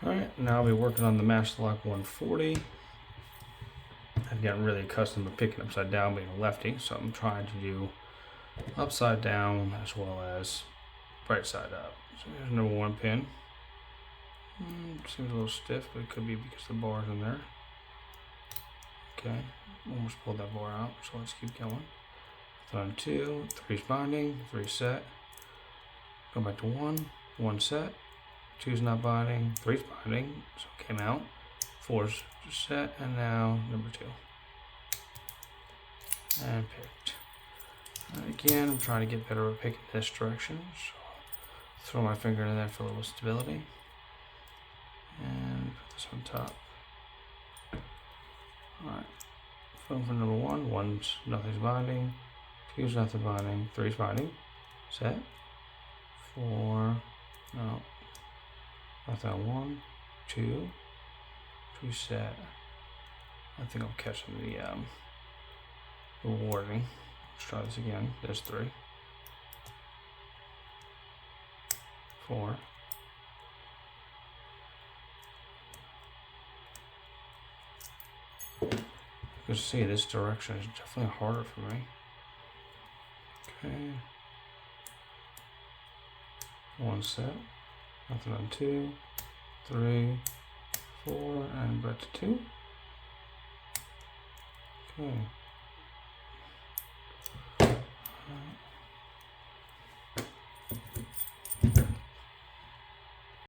Alright, now I'll be working on the Master Lock 140. I've gotten really accustomed to picking upside down being a lefty, so I'm trying to do upside down as well as right side up. So here's number 1 pin. Seems a little stiff, but it could be because the bar's in there. Okay, almost pulled that bar out, so let's keep going. On 2, 3's binding, 3 set. Go back to 1 set. 2's not binding, 3's binding, so it came out. 4's set, and now number 2. And picked. And again, I'm trying to get better at picking this direction, so throw my finger in there for a little stability. And put this on top. Alright. Film for number 1. 1's nothing's binding. 2's nothing binding. 3's binding. Set. 4. No. Nothing on 1. 2. 2 set. I think I'm catching the warning. Let's try this again. There's 3. 4. You can see this direction is definitely harder for me. Okay. 1 set. Nothing on 2, 3, 4, and back to 2. Okay.